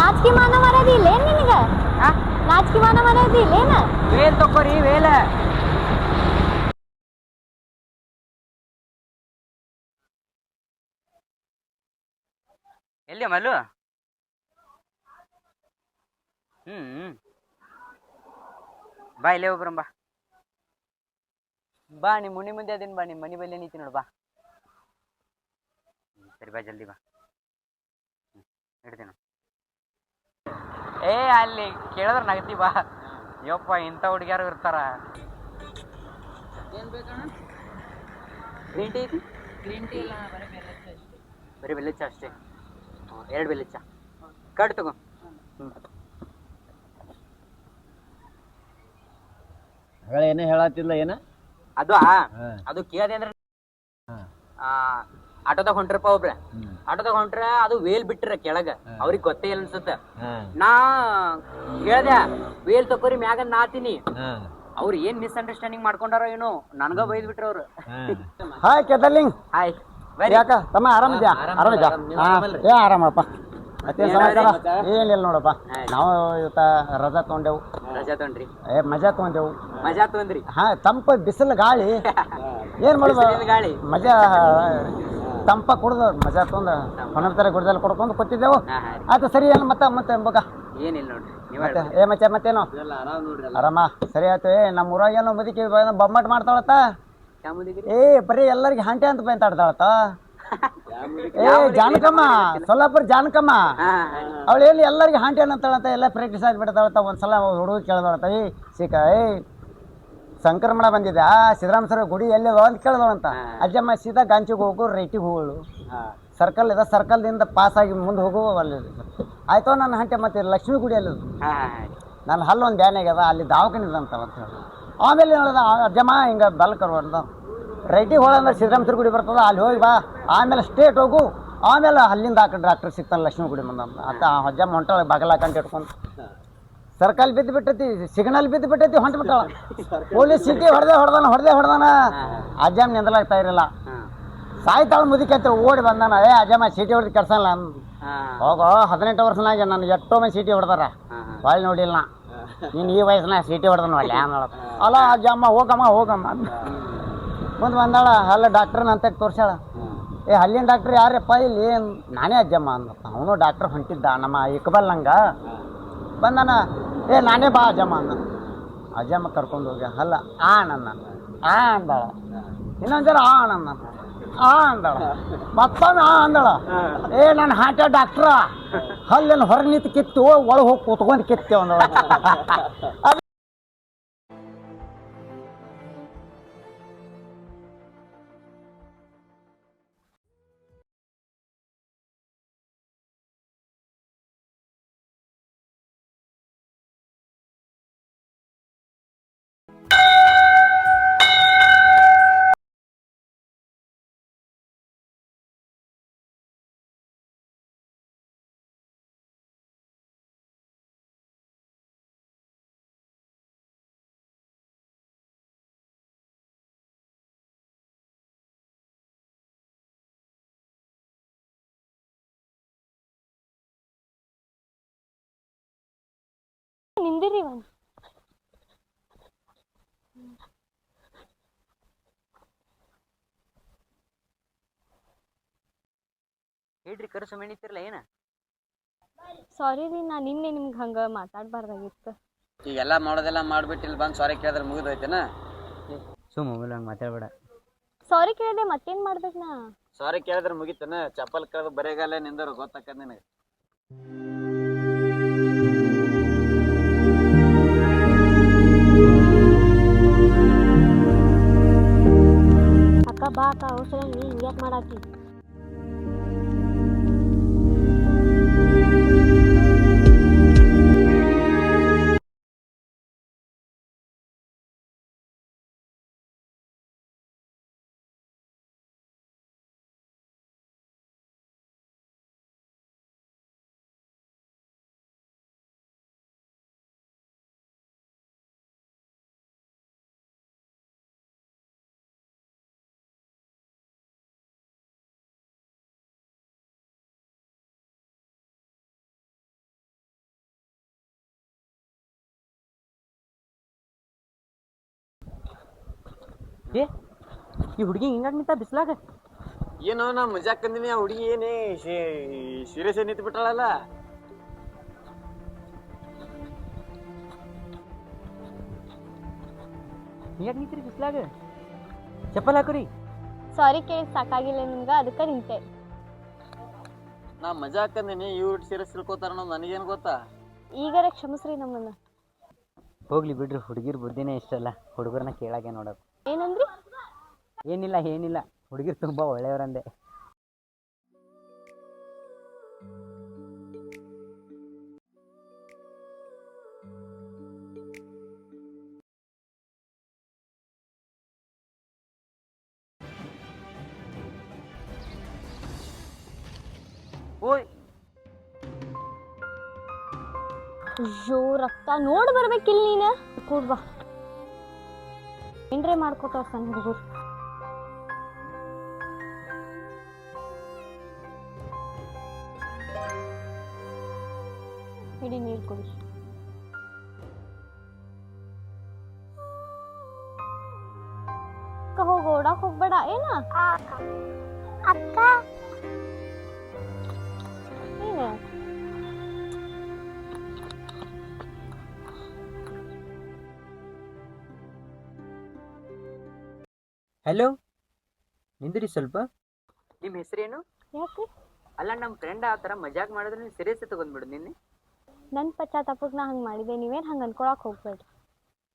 ನಾಚಿಕೆ ಮಾನ ಮರದಿಲ್ಲ ಏನ್ ನಿನಗ ನಾಚಿಕೆ ಮಾನ ಮರದಿಲ್ಲ ಏನ ವೇಲ್ ತಕೋರಿ ವೇಲ ಎಲ್ಲಿ ಮಲ್ಲು ಬಾ ಇಲ್ಲೇ ಒಬ್ರಂ ಬಾ ಬಾ ನಿಮ್ಮ ಮುನಿ ಮುಂದೆ ಅದೇನು ಬಾ ನಿಮ್ಮ ಮನೆ ಬಲ್ಲೆ ನೀತಿ ನೋಡು ಬಾ ಸರಿ ಬಾ ಜಲ್ದಿ ಬಾ ಹಿಡ್ತೀನಿ ಏ ಅಲ್ಲಿ ಕೇಳಿದ್ರೆ ನಗತಿ ಬಾ ಯಪ್ಪ ಇಂಥ ಹುಡುಗಿಯಾರು ಇರ್ತಾರ ಏನು ಬೇಕಣ್ಣ ಗ್ರೀನ್ ಟೀ ಐತಿ ಗ್ರೀನ್ ಟೀ ಇಲ್ಲ ಬರೀ ಬೆಲ್ಲಚ್ಚ ಅಷ್ಟೇ 2 ಬೆಲ್ಲಚ್ಚ ಕಟ್ ತಗೋ ಏನೇ ಹೇಳತ್ತಿಲ್ಲ ಏನ ಅದು ಕೇಳಿದೆ ಅಂದ್ರೆ ಆಟೋದಾಗ ಹೊಂಟ್ರಪ್ಪ ಒಬ್ರ ಆಟೋದಾಗ ಹೊಂಟ್ರ ಅದು ವೇಲ್ ಬಿಟ್ರ ಕೆಳಗ ಅವ್ರಿಗೆ ಗೊತ್ತೇ ಇಲ್ಲ ಅನ್ಸುತ್ತ ನಾ ಹೇಳ್ದೆ ವೇಲ್ ತಕೋರಿ ಮ್ಯಾಗ ನಾತೀನಿ ಅವ್ರು ಏನ್ ಮಿಸ್ಅಂಡರ್ಸ್ಟ್ಯಾಂಡಿಂಗ್ ಮಾಡ್ಕೊಂಡಾರ ಏನೋ ನನ್ಗ ಬೈದ್ ಬಿಟ್ರ ಅವ್ರು ಹಾಯ್ ಕೆದಲಿಂಗ್ ಹಾಯ್ ಯಾಕ ತಮ್ಮ ಆರಾಮಿದ್ಯಾ ಏ ಆರಾಮಪ್ಪ ಮತ್ತೇನ್ ಸಮಾಚಾರ ಏನಿಲ್ಲ ನೋಡಪ್ಪ ನಾವು ಇವತ್ತ ರಜಾ ತಗೊಂಡೆವು ರಜಾ ತಗೊಂಡ್ರಿ ಮಜಾ ತಗೊಂಡೆವು ಮಜಾ ತಗೊಂಡ್ರಿ ಹಾ ತಂಪ ಬಿಸಿಲು ಗಾಳಿ ಏನ್ ಮಾಡುದು ಗಾಳಿ ಮಜಾ ತಂಪ ಕುಡ್ದು ಮಜಾ ತಗೊಂಡು ಹೊಣತರ ಗುಡ್ದಲ್ಲಿ ಕೊಡ್ಕೊಂಡು ಕೂತಿದ್ದೆವು ಆಯ್ತು ಸರಿ ಏನು ಮತ್ತೆ ಬಗ ಏನಿಲ್ಲ ನೋಡ್ರಿ ಮತ್ತೆ ಮತ್ತೇನು ಆರಾಮ ಸರಿ ಆಯ್ತು ನಮ್ಮ ಊರಾಗೇನೋ ಮುದುಕಿ ಬೊಮ್ಮಟ್ ಮಾಡ್ತಾಳತ್ತ ಬರೀ ಎಲ್ಲರಿಗೆ ಹಂಟೆ ಅಂತ ಬೈತಾಡ್ತಾಳತ್ತ ಜಾನಕಮ್ಮ ಸೊಲ್ಲಾಪುರ ಜಾನಕಮ್ಮ ಅವಳು ಹೇಳಿ ಎಲ್ಲರಿಗೆ ಹಾಂಟಿ ಅನ್ನಂತಾಳಂತ ಎಲ್ಲ ಪ್ರಾಕ್ಟೀಸ್ ಆಗಿಬಿಡ್ತಾಳತ್ತ ಒಂದ್ಸಲ ಹುಡುಗ ಕೇಳ್ದಳತ್ತ ಸಿಕ್ಕ ಸಂಕ್ರಮಣ ಬಂದಿದೆ ಸಿದ್ದರಾಮ ಸರ್ ಗುಡಿ ಎಲ್ಲಿದೋ ಅಂತ ಕೇಳ್ದಳಂತ ಅಜ್ಜಮ್ಮ ಸೀದಾ ಗಾಂಚಿಗೆ ಹೋಗು ರೈಟಿಗೆ ಹೋಗಳು ಸರ್ಕಲ್ ಇದೆ ಸರ್ಕಲ್ದಿಂದ ಪಾಸ್ ಆಗಿ ಮುಂದೆ ಹೋಗು ಅಲ್ಲಿ ಆಯ್ತು ನನ್ನ ಹಂಟೆ ಮತ್ತೆ ಲಕ್ಷ್ಮೀ ಗುಡಿಯಲ್ಲಿ ನನ್ನ ಹಲ್ಲೊಂದು ಬ್ಯಾನ್ ಆಗ್ಯದ ಅಲ್ಲಿ ದವಾಖಾನೆ ಅಂತ ಹೇಳಿ ಆಮೇಲೆ ಹೇಳ್ದ ಅಜ್ಜಮ್ಮ ಹಿಂಗೆ ಬಲ್ಕರು ಅಂತ ರೈಟಿಗೆ ಹೋಗಂದ್ರೆ ಸಿದ್ದರಾಮ ಗುಡಿ ಬರ್ತದ ಅಲ್ಲಿ ಹೋಗಿ ಬಾ ಆಮೇಲೆ ಸ್ಟೇಟ್ ಹೋಗು ಆಮೇಲೆ ಅಲ್ಲಿಂದ ಡಾಕ್ಟರ್ ಸಿಗ್ತಾನೆ ಲಕ್ಷ್ಮೀ ಗುಡಿ ಮುಂದೆ ಅಂತ ಅಜ್ಜಮ್ಮ ಹೊಂಟಾಳೆ ಬಾಗಲಾಕಂತ ಇಟ್ಕೊಂಡು ಸರ್ಕಲ್ ಬಿದ್ದು ಬಿಟ್ಟೈತಿ ಸಿಗ್ನಲ್ ಬಿದ್ದು ಬಿಟ್ಟೈತಿ ಹೊಂಟು ಬಿಟ್ಟಾಳ ಪೊಲೀಸ್ ಸಿಟಿ ಹೊಡೆದಾನ ಅಜ್ಜಮ್ಮ ನಿಂದಲಾಗ್ತಾ ಇರಲಿಲ್ಲ ಸಾಯ್ತಾಳ ಮುದುಕಿ ಅಂತ ಓಡಿ ಬಂದಾನ ಅಜ್ಜಮ್ಮ ಸೀಟಿ ಹೊಡೆದು ಕೆಡ್ಸಲ್ಲ ಹೋಗೋ 18 ವರ್ಷನಾಗ ನಾನು ಎಷ್ಟೋ ಮಂದಿ ಸೀಟಿ ಹೊಡೆದಾರ ಒಳ್ಳೆ ನೋಡಿಲ್ಲ ನೀನು ಈ ವಯಸ್ಸಿನಾಗ ಸೀಟಿ ಹೊಡೆದನು ಒಳ್ಳೆ ಅಲ್ಲ ಅಜ್ಜಮ್ಮ ಹೋಗಮ್ಮ ಮುಂದೆ ಬಂದಾಳ ಅಲ್ಲ ಡಾಕ್ಟ್ರನ್ನ ಅಂತ ತೋರ್ಸಾಳ ಅಲ್ಲಿನ ಡಾಕ್ಟ್ರ್ ಯಾರಪ್ಪ ಇಲ್ಲಿ ನಾನೇ ಅಜ್ಜಮ್ಮ ಅಂದ ಅವನು ಡಾಕ್ಟ್ರ್ ಹೊಂಟಿದ್ದ ನಮ್ಮ ಇಕ್ಬಲ್ ನಂಗೆ ಬಂದಾನ ನಾನೇ ಬಾ ಅಜ್ಜಮ್ಮ ಅಂದ ಅಜ್ಜಮ್ಮ ಕರ್ಕೊಂಡು ಹೋಗಿ ಅಲ್ಲ ನನ್ನ ಅಂದಾಳ ಇನ್ನೊಂದು ಜರ ನನ್ನ ಅಂದಾಳ ಮತ್ತೊಮ್ಮೆ ಅಂದಾಳ ನನ್ನ ಹಾಟ ಡಾಕ್ಟ್ರ ಅಲ್ಲೇನು ಹೊರಗೆ ನಿಂತು ಕಿತ್ತು ಒಳಗೆ ಹೋಗಿ ಕೂತ್ಕೊಂಡು ಕಿತ್ತೇವ ಅಂದಳ ನಿಂದಿರಿ ಹೇಳ್ರಿ ಕರ್ಸು ಮೆಣಿತಿರ್ಲ ಏನ ಸಾರಿ ರೀ ನಾ ನಿನ್ನೆ ನಿಮ್ಗೆ ಹಂಗ ಮಾತಾಡ್ಬಾರ್ದಾಗಿತ್ತು ಈಗೆಲ್ಲ ಮಾಡೋದೆಲ್ಲ ಮಾಡ್ಬಿಟ್ಟು ಇಲ್ಲಿ ಬಂದು ಸಾರಿ ಕೇಳಿದ್ರೆ ಮುಗಿದೋಯ್ತೇನ ಸುಮ್ಮ ಹಂಗೆ ಮಾತಾಡ್ಬೇಡ ಸಾರಿ ಕೇಳಿದೆ ಮತ್ತೇನ್ ಮಾಡ್ಬೇಕು ನಾ ಸಾರಿ ಕೇಳಿದ್ರೆ ಮುಗಿತೇನ ಚಪ್ಪಲ್ ಕೇಳಿದ್ರೆ ಬರೇಗಾಲ ನಿಂದರು ಗೊತ್ತಾಕದ ನಿನಗೆ ಅಕ್ಕ ಬಾ ಅಕ್ಕ ಅವಸರ ನೀ ಹಿಂಗ್ಯಾಕ್ ಮಾಡಾಕಿ ಏ ಈ ಹುಡುಗಿ ಹಿಂಗಾಗಿ ನಿಂತ ಬಿಸ್ಲಾಗ. ಏನೋ ನಾ ಮಜಾಕ್ ಅಂದಿನಿ, ಆ ಹುಡುಗಿ ಏನೇ ಸೀರಿಯಸ್ ನಿಂತು ಬಿಟ್ಟಾಳಲ್ಲ. ಹಿಂಗಾಗಿ ನಿಂತ್ರಿ ಬಿಸ್ಲಾಗ? ಚಪ್ಪಲ್ ಹಾಕೋರಿ. ಸಾರಿ ಕೇಳಿ ಸಾಕಾಗಿಲ್ಲ ನಿಮ್ಗೆ, ಅದಕ್ಕೆ ನಿಂತೆ. ನಾ ಮಜಾಕ್ ಅಂದಿನಿ, ಇವ್ರು ಸೀರಿಯಸ್ ತಿಳ್ಕೊತಾರ ಅನ್ನೋದು ನನಗೇನು ಗೊತ್ತಾ? ಈಗಾರ ಕ್ಷಮಿಸ್ರಿ ನಮ್ಮನ್ನ. ಹೋಗ್ಲಿ ಬಿಡ್ರಿ, ಹುಡುಗಿರ್ ಬುದ್ಧಿನೇ ಇಷ್ಟಲ್ಲ, ಹುಡುಗರನ್ನ ಕೇಳಾಗೆ ನೋಡೋದು. ಏನಂದ್ರಿ? ಏನಿಲ್ಲ, ಹುಡುಗಿರು ತುಂಬಾ ಒಳ್ಳೆಯವರಂದೆ. ಓಯ್ ಅಯ್ಯೋ ರಕ್ತ ನೋಡಿ ಬರ್ಬೇಕಿಲ್ಲ ನೀನು. ಕೂಡ್ಬಾ, ಏನ್ರೇ ಮಾಡ್ಕೋತಾವ ಸಣ್ಣ ಹುಡುಗರು. ಹಿಡಿ ನೀರು ಕುಡಿ. ಹೋಗಿ ಓಡಾಕ್ ಹೋಗ್ಬೇಡ. ಏನ ಅಕ್ಕ ಏನ ಹಲೋ, ನಿಂದ್ರಿ ಸ್ವಲ್ಪ. ನಿಮ್ಮ ಹೆಸರೇನು? ಯಾಕೆ? ಅಲ್ಲ, ನಮ್ಮ ಫ್ರೆಂಡ್ ಆ ಥರ ಮಜಾಕ್ ಮಾಡಿದ್ರೆ ನೀವು ಸೀರಿಯಸ್ ತಗೊಂಡ್ಬಿಡು ನಿನ್ನೆ. ನನ್ನ ಪಶ್ಚಾತ್ತಾಪಕ್ಕೆ ನಾ ಹಂಗೆ ಮಾಡಿದೆ, ನೀವೇನು ಹಂಗೆ ಅನ್ಕೊಳಕ್ಕೆ ಹೋಗ್ಬೇಡ್ರಿ.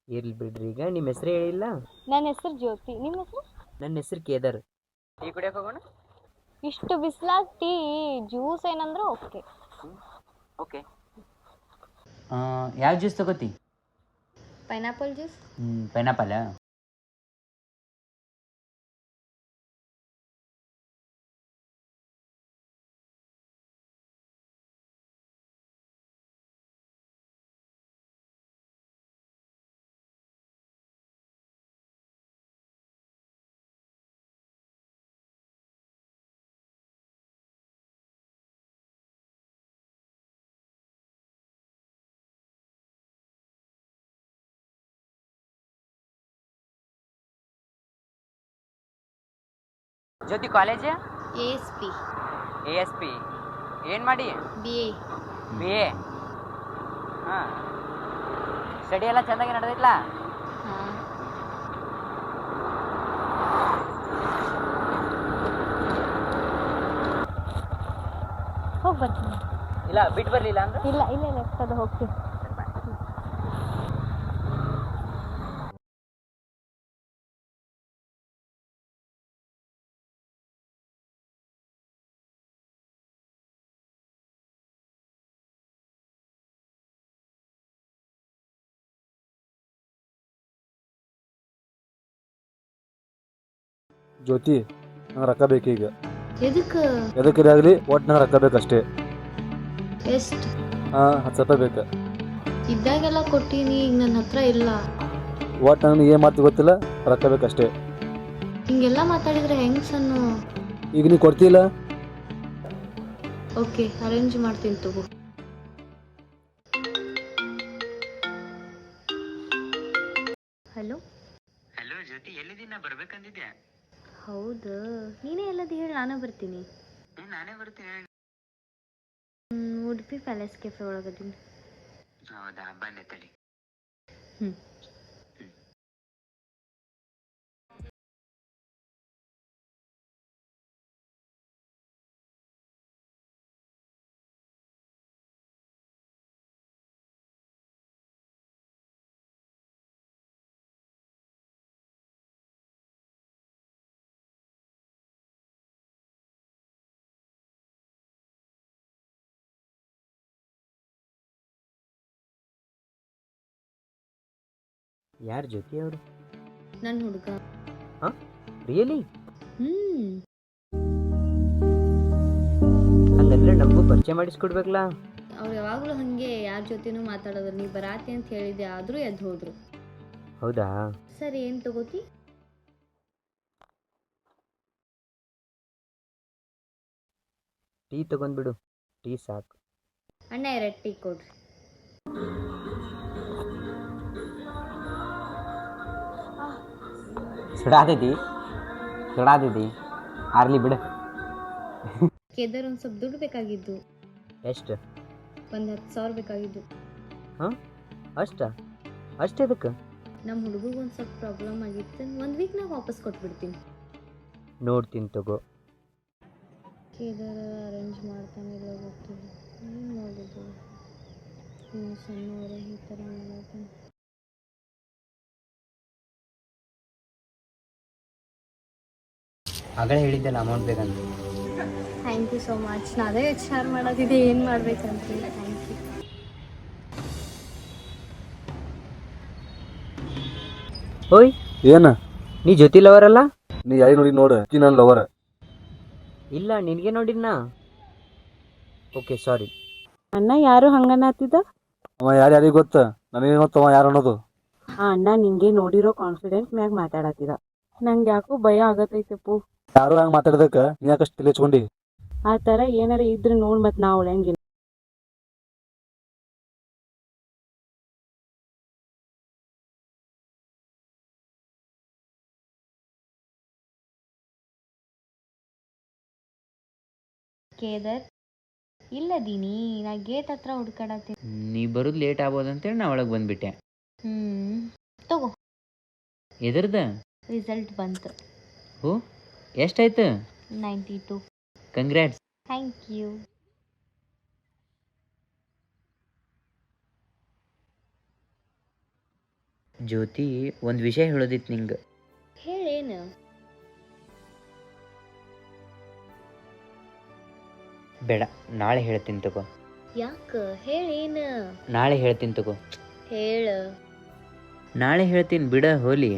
ಇರ್ಲಿ ಬಿಡ್ರಿ, ಈಗ ನಿಮ್ಮ ಹೆಸರು ಹೇಳಿಲ್ಲ. ನನ್ನ ಹೆಸರು ಜ್ಯೋತಿ, ನಿಮ್ಮ ಹೆಸರು? ನನ್ನ ಹೆಸರು ಕೇದಾರ್. ಟೀ ಕುಡಿಯೋಕೆ ಹೋಗೋಣ? ಇಷ್ಟು ಬಿಸ್ಲಾಗ ಟೀ, ಜ್ಯೂಸ್ ಏನಂದ್ರೆ ಓಕೆ. ಓಕೆ. ಯಾವ ಜ್ಯೂಸ್ ತಗೋತಿ? Pineapple juice. Pineapple. Jyothi, college? ASP. ಏನು ಮಾಡಿ? BA. ಹಾಂ, ಸ್ಟಡಿ ಎಲ್ಲ ಚೆಂದಾಗಿ ನಡೆದೈತ್ಲ? ಹೋಗಿ ಬರ್ತೀನಿ. ಇಲ್ಲ, ಬಿಟ್ಟು ಬರಲಿಲ್ಲ ಅಂದ್ರೆ? ಇಲ್ಲ ಕದ ಹೋಗ್ತೀನಿ. ಜ್ಯೋತಿ, ನಂಗೆ ರೊಕ್ಕ ಬೇಕೀಗ. ಎದಕ್ಕೆ ಆಗಲಿ, ಒಟ್ಟು ನಂಗೆ ರೊಕ್ಕ ಬೇಕಷ್ಟೇ. ಎಷ್ಟು? 10 ರೂಪಾಯಿ ಬೇಕು. ಇದ್ದಾಗೆಲ್ಲ ಕೊಟ್ಟಿನಿ, ಈಗ ನನ್ನ ಹತ್ರ ಇಲ್ಲ. ಒಟ್ಟು ನನಗೆ ಏನು ಮಾಡ್ತಿ ಗೊತ್ತಿಲ್ಲ, ರೊಕ್ಕ ಬೇಕಷ್ಟೇ. ಹಿಂಗೆಲ್ಲ ಮಾತಾಡಿದ್ರೆ ಹೆಂಗ್ ಸಣ್ಣ? ಈಗ ನೀವು ಕೊಡ್ತಿಲ್ಲ? ಓಕೆ, ಅರೇಂಜ್ ಮಾಡ್ತೀನಿ ತಗೋ. ಹಲೋ ಜ್ಯೋತಿ, ಎಲ್ಲಿದ್ದೀನ? ಬರ್ಬೇಕಂದಿದ್ದೆ. ಹೌದು, ನೀನೇ ಎಲ್ಲದು ಹೇಳಿ, ನಾನೇ ಬರ್ತೀನಿ. ನಾನೇ ಬರ್ತೀನಿ. ಉಡುಪಿ ಪ್ಯಾಲೇಸ್ ಕೆಫೆ ಒಳಗದೀನಿ. ಹೌದಾ, ಬಂದೆ ತಡಿ. ಯಾರು ಜ್ಯೋತಿ ಅವರು? ನನ್ನ ಹುಡುಗ. ರಿಯಲಿ? ಹಂಗಂದ್ರೆ ನಮಗೂ ಪರಿಚಯ ಮಾಡಿಸ್ಕೊಡ್ಬೇಕಲ್ಲ. ಅವ್ರು ಯಾವಾಗಲೂ ಹಾಗೆ ಯಾರ ಜೊತೆನೂ ಮಾತಾಡೋದು. ನೀ ಬರಾತಿ ಅಂತ ಹೇಳಿದ್ದೆ, ಆದರೂ ಎದ್ದು ಹೋದ್ರು. ಹೌದಾ? ಸರಿ, ಏನು ತಗೋತಿ? ಟೀ ತಗೊಂಡ್ಬಿಡು, ಟೀ ಸಾಕು. ಅಣ್ಣ 2 ಟೀ ಕೊಡ್ರಿ. ಸುಡಾತೈತಿ ಆರ್ಲಿ ಬಿಡು. ಕೇದಾರ್ ಒಂದು ಸ್ವಲ್ಪ ದುಡ್ಡು ಬೇಕಾಗಿದ್ದು, ಎಷ್ಟು? ಒಂದು 10,000 ಬೇಕಾಗಿದ್ದು. ಅಷ್ಟು ಎದಕ್ಕೆ? ನಮ್ಮ ಹುಡುಗಿಗೆ ಒಂದು ಸ್ವಲ್ಪ ಪ್ರಾಬ್ಲಮ್ ಆಗಿತ್ತು, 1 ವೀಕ್ನಾಗ ವಾಪಸ್ ಕೊಟ್ಬಿಡ್ತೀನಿ. ನೋಡ್ತೀನಿ ತಗೋ. ಕೇದಾರ ಅರೇಂಜ್ ಮಾಡ್ತಾನಿಲ್ಲ ಗೊತ್ತಿಲ್ಲ, ಏನು ಮಾಡೋದು? ಇನ್ನು ಸಣ್ಣವರೇ ಈ ಥರ ಮಾಡತ್ತಾನೆ. ಆಗಲೇ ಹೇಳಿದ್ದೆಲ್ಲ ಅಮೌಂಟ್ ಬೇಕಂತ. Thank you so much. ನಾ ಅದೇ ವಿಚಾರ ಮಾಡೋದಿದೆ ಏನು ಮಾಡ್ಬೇಕಂತ. Thank you. ಓಯ್, ಏನ ನೀ ಜ್ಯೋತಿ ಲವರ್ ಅಲ್ಲ? ನೀ ಯಾರಿಗೆ ನೋಡಿ ನೋಡ ಆಕಿ ನನ್ನ ಲವರ್. ಇಲ್ಲ, ನಿನಗೆ ನೋಡಿದ್ನಾ. ಓಕೆ, ಸಾರಿ. ಅಣ್ಣ ಯಾರು ಹಂಗನ್ನತ್ತಿದ್ದ? ಅವ ಯಾರಿಗೆ ಗೊತ್ತ? ನನಗೆ ಗೊತ್ತವ ಯಾರು ಅನ್ನೋದು. ಆ ಅಣ್ಣ ನಿಂಗೆ ನೋಡಿರೋ ಕಾನ್ಫಿಡೆನ್ಸ್ ಮ್ಯಾಗ ಮಾತಾಡತ್ತಿದ. ನಂಗೆ ಯಾಕೋ ಭಯ ಆಗತೈತಪ್ಪು. ಯಾರು ಹಂಗೆ ಮಾತಾಡಿದಕ್ಕೆ ನೀ ಯಾಕಷ್ಟು ತಲೆ ಹಚ್ಕೊಂಡಿ? ಆ ಥರ ಏನಾರ ಇದ್ರೆ ನೋಡ್ ಮತ್ತೆ ನಾ ಉಳಿಯಂಗಿಲ್ಲ. ಕೇದಾರ್ ಇಲ್ಲದೀನಿ, ನಾ ಗೇಟ್ ಹತ್ರ ಹುಡ್ಕಾಡತ್ತೀನಿ. ನೀ ಬರೋದು ಲೇಟ್ ಆಗ್ಬೋದಂತೇಳಿ ನಾ ಒಳಗೆ ಬಂದ್ಬಿಟ್ಟೆ. ತಗೋ, ಎದರ್ದ ರಿಸಲ್ಟ್ ಬಂತು. ಓ, ಎಷ್ಟಾಯ್ತು? 92. ಕಂಗ್ರ್ಯಾಟ್ಸ್. Thank you. ಜ್ಯೋತಿ, ಒಂದು ವಿಷಯ ಹೇಳೋದಿತ್ತು ನಿಂಗೆ. ಹೇಳೇನು? ಬೇಡ, ನಾಳೆ ಹೇಳ್ತೀನಿ ತಗೋ. ಯಾಕೆ? ಹೇಳೇನು? ನಾಳೆ ಹೇಳ್ತೀನಿ ತಗೋ. ಹೇಳ. ನಾಳೆ ಹೇಳ್ತೀನಿ ಬಿಡ, ಹೋಲಿ.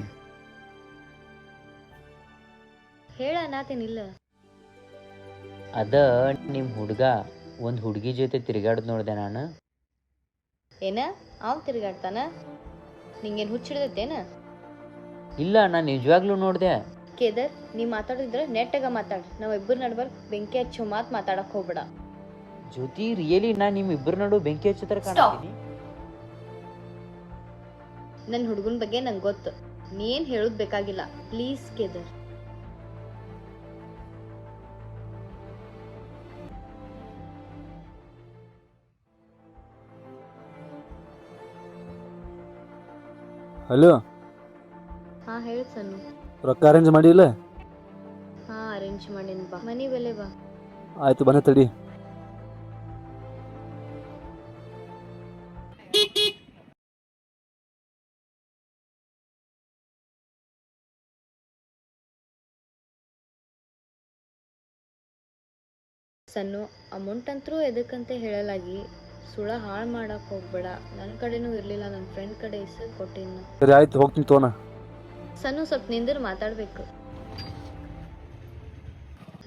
ಹೇಳ ಅನ್ನತೇನಿಲ್ಲ. ಅದ ನಿಮ್ಮ ಹುಡುಗ ಒಂದು ಹುಡುಗಿ ಜೊತೆ ತಿರುಗಾಡ್ದು ನೋಡಿದೆ ನಾನು. ಏನ? ಅವ್ ತಿರ್ಗಾಡ್ತಾನ? ನಿಂಗೇನು ಹುಚ್ಚಿಡ್ದೈತೇನ? ಇಲ್ಲ, ನಾನು ನಿಜವಾಗ್ಲೂ ನೋಡಿದೆ. ಕೇದಾರ್, ನೀ ಮಾತಾಡಿದ್ರೆ ನೆಟ್ಟಾಗ ಮಾತಾಡ. ನಾವಿಬ್ಬರು ನಡ್ಬಾರ್ ಬೆಂಕಿ ಹಚ್ಚೋ ಮಾತಾಡಕ್ ಹೋಗ್ಬೇಡ. ಜ್ಯೋತಿ, ರಿಯಲಿ ನಾ ನಿಮ್ಮಿಬ್ಬರ ನಡು ಬೆಂಕಿ ಹಚ್ಚತ್ರ ಕಾಣ್ತೀನಿ. ನನ್ನ ಹುಡುಗನ ಬಗ್ಗೆ ನಂಗೆ ಗೊತ್ತು, ನೀ ಏನು ಹೇಳೋದು ಬೇಕಾಗಿಲ್ಲ. ಪ್ಲೀಸ್ ಕೇದಾರ್. ಹಲೋ, ಹಾಂ ಹೇಳು ಸನ್ನು. ರೊಕ್ಕ ಅರೇಂಜ್ ಮಾಡಿಲ್ಲ? ಹಾಂ ಅರೇಂಜ್ ಮಾಡೀನಿ, ಬಾ ಮನೆ ಬೆಲೆ ಬಾ. ಆಯ್ತು, ಬನ್ನಿ ತಡಿ. ಸನ್ನು, ಅಮೌಂಟ್ ಅಂತರೂ ಎದಕ್ಕಂತ ಹೇಳಲಾಗಿ ಸುಳ ಹಾಳು ಮಾಡಕ್ಕೆ ಹೋಗ್ಬೇಡ. ನನ್ನ ಕಡೆನೂ ಇರಲಿಲ್ಲ, ನನ್ನ ಫ್ರೆಂಡ್ ಕಡೆ ಇಸ್ಸು ಕೊಟ್ಟಿನ. ಸರಿ ಆಯ್ತು, ಹೋಗ್ತೀನಿ ತೋನ. ಸನ್ನು, ಸ್ವಲ್ಪ ನಿಂದಿರು ಮಾತಾಡಬೇಕು.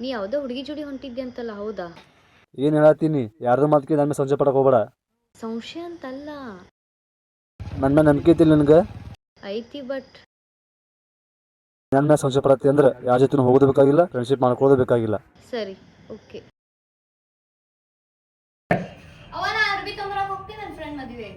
ನೀ ಯಾವುದೋ ಹುಡುಗಿ ಜೋಡಿ ಹೊಂಟಿದ್ದೆ ಅಂತಲ್ಲ, ಹೌದಾ? ಏನು ಹೇಳತ್ತೀನಿ? ಯಾರ್ದು ಮಾತಿಗೆ ನನ್ನ ಮೇಲೆ ಸಂಶಯ ಪಡಕ್ಕೆ ಹೋಗ್ಬೇಡ. ಸಂಶಯ ಅಂತಲ್ಲ. ನನ್ನ ಮೇಲೆ ನಂಬಿಕೆ ಐತಿಲ್ಲ ನಿನಗೆ? ಐತಿ, ಬಟ್ ನನ್ನ ಮೇಲೆ ಸಂಶಯ ಪಡತ್ತಿ ಅಂದ್ರೆ ಯಾರ ಜೊತೆ ಹೋಗೋದು ಬೇಕಾಗಿಲ್ಲ, ಫ್ರೆಂಡ್ಶಿಪ್ ಮಾಡ್ಕೊಳ್ಳೋದು ಬೇಕಾಗಿಲ್ಲ. ಸರಿ, ಓಕೆ. ಹೋಗ್ತೀನಿ, ನನ್ನ ಫ್ರೆಂಡ್ ಮದುವೆ.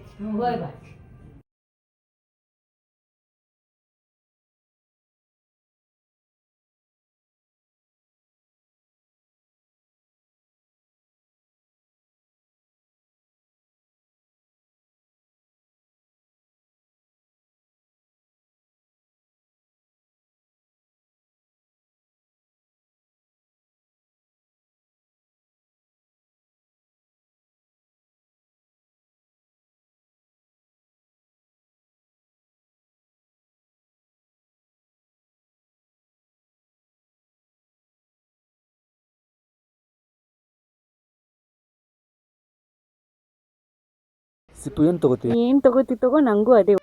ಸಿಪ್ಪು ಏನು ತಗೋತಿ? ಏನ್ ತಗೋತಿ ತಗೋ, ನಂಗೂ ಅದೇ.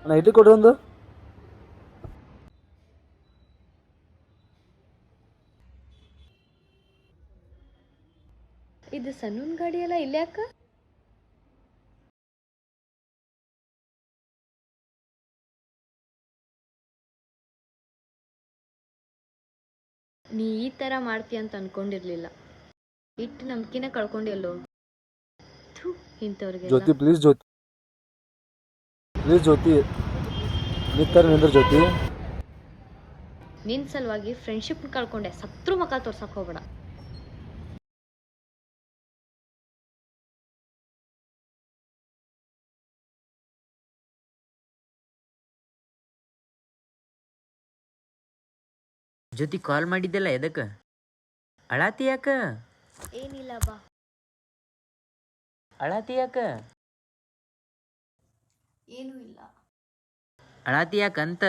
ನಾ ಇಡ್ಲಿ ಕೊಡ್ರಿ ಒಂದು. ಇದು ಸಣ್ಣನ್ ಗಾಡಿ ಎಲ್ಲ ಇಲ್ಯಾಕ? ನೀ ಈ ಥರ ಮಾಡ್ತೀಯ ಅಂತ ಅನ್ಕೊಂಡಿರ್ಲಿಲ್ಲ. ಇಟ್ಟು ನಂಬಿಕೆನ ಕಳ್ಕೊಂಡಿಲ್ಲೋ. ಇಂಥವ್ರಿಗೆ ಜ್ಯೋತಿ ಪ್ಲೀಸ್, ಜ್ಯೋತಿ ಪ್ಲೀಸ್, ಜ್ಯೋತಿ ನಿಂತರ ನಿಂದ್ರ ಜ್ಯೋತಿ. ನಿನ್ನ ಸಲುವಾಗಿ ಫ್ರೆಂಡ್ಶಿಪ್ ಕಳ್ಕೊಂಡೆ, ಸತ್ರು ಮಕ ತೋರ್ಸಕ್ಕೆ ಹೋಗ್ಬೇಡ. ಜೊತೆ ಕಾಲ್ ಮಾಡಿದ್ದೆಲ್ಲ ಎದಕ್ಕೆ? ಅಳಾತಿ ಯಾಕ? ಏನಿಲ್ಲ ಬಾ. ಅಳಾತಿ ಯಾಕ? ಏನೂ ಇಲ್ಲ. ಅಳಾತಿ ಯಾಕಂತ?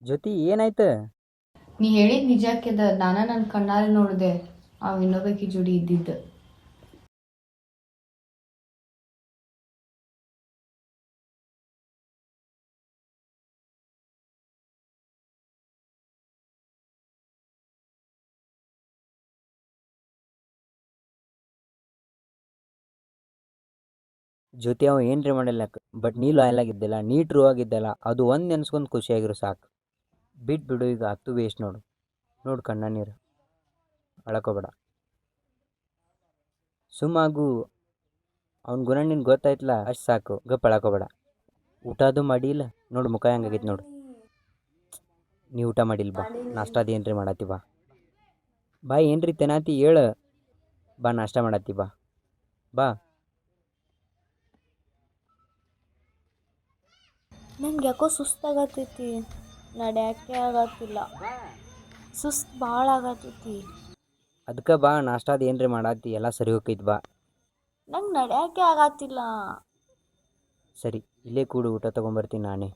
ಜ್ಯೋತಿ ಏನಾಯ್ತು? ನೀ ಹೇಳಿದ ನಿಜಕ್ಕೆದ, ನನ್ನ ಕಣ್ಣಾರೆ ನೋಡಿದೆ ಅವ್ ಇನ್ನೊಬ್ಬಾಕಿ ಜೋಡಿ ಇದ್ದಿದ್ದು. ಜ್ಯೋತಿ ಅವ ಏನ್ರಿ ಮಾಡಿಲ್ಲ, ಬಟ್ ನೀ ಲಾಯಲ್ ಆಗಿದ್ದಲ್ಲ, ನೀ ಟ್ರೂ ಆಗಿದ್ದಲ್ಲ, ಅದು ಒಂದು ನೆನ್ಸ್ಕೊಂಡು ಖುಷಿಯಾಗಿರು ಸಾಕು. ಬಿಡು ಈಗ ಹತ್ತು ವೇಸ್ಟ್ ನೋಡು ಕಣ್ಣ ನೀರು. ಅಳಕೋಬೇಡ, ಸುಮ್ಮಾಗು. ಅವ್ನ ಗುಣ ನಿನ್ಗೆ ಗೊತ್ತಾಯ್ತಲ್ಲ, ಅಷ್ಟು ಸಾಕು. ಗಪ್ಪ ಅಳಕೋಬೇಡ. ಊಟ ಅದು ಮಾಡಿಲ್ಲ ನೋಡು, ಮುಖ ಹೆಂಗಾಗೈತೆ ನೋಡು. ನೀ ಊಟ ಮಾಡಿಲ್ಲ, ಬಾ ನಾಷ್ಟಾದ ಏನ್ರಿ ಮಾಡತ್ತಿ, ಬಾ ಏನ್ರಿ ತೆನಾತಿ ಹೇಳು. ಬಾ ನಾಷ್ಟ ಮಾಡತ್ತಿ, ಬಾ. ನಂಗೆ ಯಾಕೋ ಸುಸ್ತಾಗತ್ತೈತಿ, ನಡೆಯೋಕ್ಕೆ ಆಗತ್ತಿಲ್ಲ, ಸುಸ್ತು ಭಾಳ ಆಗತ್ತೈತಿ. ಅದಕ್ಕೆ ಬಾ, ನಾಷ್ಟಾದ ಏನ್ರಿ ಮಾಡತ್ತಿ, ಎಲ್ಲ ಸರಿ ಹೋಗೈತಿ, ಬಾ. ನಂಗೆ ನಡೆಯೋಕ್ಕೆ ಆಗತ್ತಿಲ್ಲ. ಸರಿ, ಇಲ್ಲೇ ಕೂಡು, ಊಟ ತೊಗೊಂಬರ್ತೀನಿ ನಾನೇ.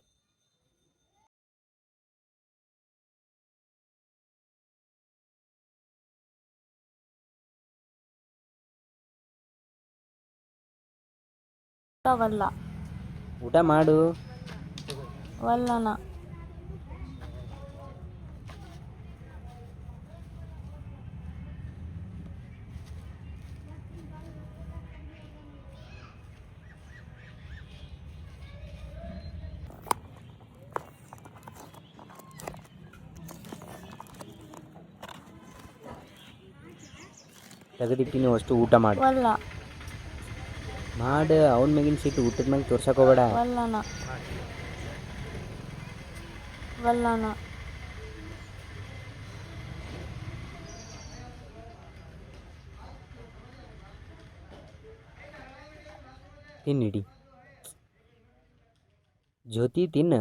ವಲ್ಲ ಊಟ ಮಾಡು. ವಲ್ಲನ ತೆಗೆದಿಟ್ಟಿನಿ, ಅಷ್ಟು ಊಟ ಮಾಡು. ವಲ್ಲ ಮಾಡು, ಅವನ ಮ್ಯಾಗಿನ ಸೀಟು ಊಟದ ಮ್ಯಾಗ ತೋರ್ಸಕ್ಕೆ ಹೋಗ್ಬೇಡ. ವಲ್ಲನ ತಿನ್ನಿಡಿ ಜ್ಯೋತಿ, ತಿನ್ನು.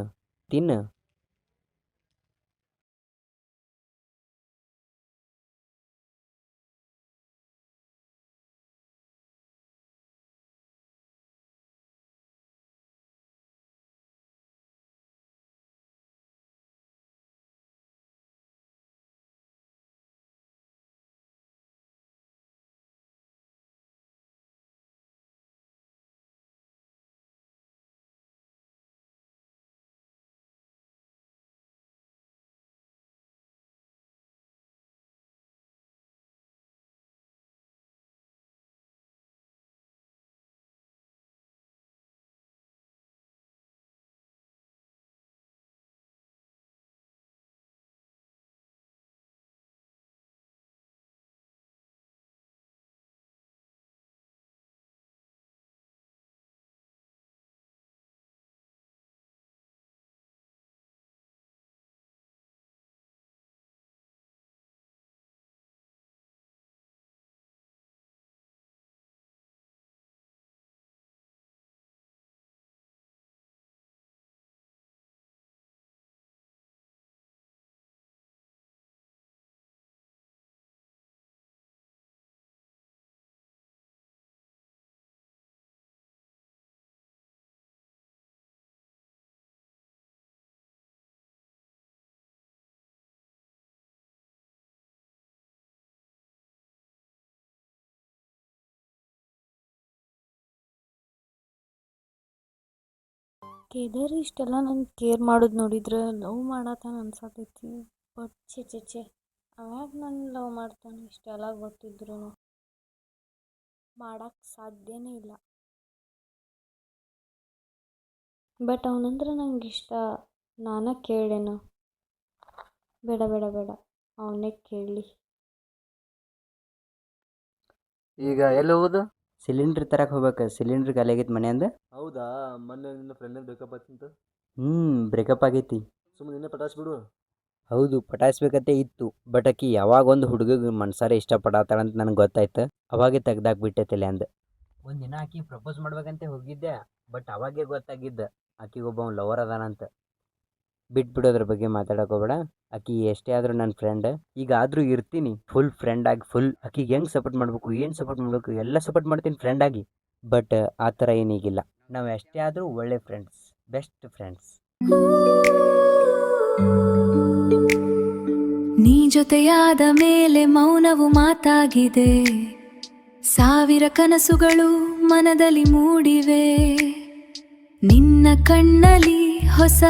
ಕೇದಾರ್ ಇಷ್ಟೆಲ್ಲ ನಂಗೆ ಕೇರ್ ಮಾಡೋದು ನೋಡಿದ್ರೆ ಲವ್ ಮಾಡತ್ತಾನ ಅನ್ಸತೈತಿ. ಬಟ್ ಛೆ ಅವಾಗ ನಾನು ಲವ್ ಮಾಡ್ತಾನೆ, ಇಷ್ಟೆಲ್ಲ ಗೊತ್ತಿದ್ರು ಮಾಡಕ್ಕೆ ಸಾಧ್ಯನೇ ಇಲ್ಲ. ಬಟ್ ಅವನಂದ್ರೆ ನಂಗೆ ಇಷ್ಟ. ನಾನೇ ಕೇಳೇನು? ಬೇಡ ಅವನೇ ಕೇಳಲಿ. ಈಗ ಎಲ್ಲಿ ಹೋಗೋದು? ಸಿಲಿಂಡ್ರ್ ತರಕ್ಕೆ ಹೋಗ್ಬೇಕು. ಸಿಲಿಂಡ್ರ್ ಖಾಲಿ ಆಗೈತೆ ಮನೆಯಿಂದ. ಹೌದಾ, ಮೊನ್ನೆ ನಿನ್ನ ಫ್ರೆಂಡಿನ ಬ್ರೇಕಪ್ ಆಯ್ತಂತ. ಬ್ರೇಕಪ್ ಆಗೈತಿ. ಸುಮ್ಮನೆ ನಿನ್ನೆ ಪಟಾಯಿಸ್ಬಿಡು. ಹೌದು, ಪಟಾಯಿಸ್ಬೇಕಂತೆ ಇತ್ತು. ಬಟ್ ಆಕಿ ಯಾವಾಗ ಒಂದು ಹುಡುಗಿಗೆ ಮನ್ಸಾರೆ ಇಷ್ಟಪಡತ್ತಾಳಂತ ನನಗೆ ಗೊತ್ತಾಯ್ತು. ಅವಾಗೆ ತೆಗ್ದಾಕ್ಬಿಟ್ಟೆ ತಲೆ ಅಂದ. ಒಂದಿನ ಆಕಿ ಪ್ರಪೋಸ್ ಮಾಡ್ಬೇಕಂತೆ ಹೋಗಿದ್ದೆ. ಬಟ್ ಅವಾಗೆ ಗೊತ್ತಾಗಿದ್ದ ಆಕಿಗೆ ಒಬ್ಬ ಲವರ್ ಅದಾನಂತ. ಬಿಟ್ಬಿಡೋದ್ರ ಬಗ್ಗೆ ಮಾತಾಡಕ್ ಹೋಗ್ಬೇಡ. ಆಕಿ ಎಷ್ಟೇ ಆದರೂ ನನ್ನ ಫ್ರೆಂಡ್. ಈಗ ಆದರೂ ಇರ್ತೀನಿ ಫುಲ್ ಫ್ರೆಂಡ್ ಆಗಿ. ಫುಲ್ ಆಕಿಗೆ ಹೆಂಗೆ ಸಪೋರ್ಟ್ ಮಾಡಬೇಕು, ಏನು ಸಪೋರ್ಟ್ ಮಾಡಬೇಕು ಎಲ್ಲ ಸಪೋರ್ಟ್ ಮಾಡ್ತೀನಿ ಫ್ರೆಂಡ್ ಆಗಿ. ಬಟ್ ಆ ಥರ ಏನೀಗಿಲ್ಲ. ನಾವು ಎಷ್ಟೇ ಆದರೂ ಒಳ್ಳೆ ಫ್ರೆಂಡ್ಸ್, ಬೆಸ್ಟ್ ಫ್ರೆಂಡ್ಸ್. ನೀ ಜೊತೆಯಾದ ಮೇಲೆ ಮೌನವು ಮಾತಾಗಿದೆ. ಸಾವಿರ ಕನಸುಗಳು ಮನದಲ್ಲಿ ಮೂಡಿವೆ. ನಿನ್ನ ಕಣ್ಣಲ್ಲಿ ಹೊಸ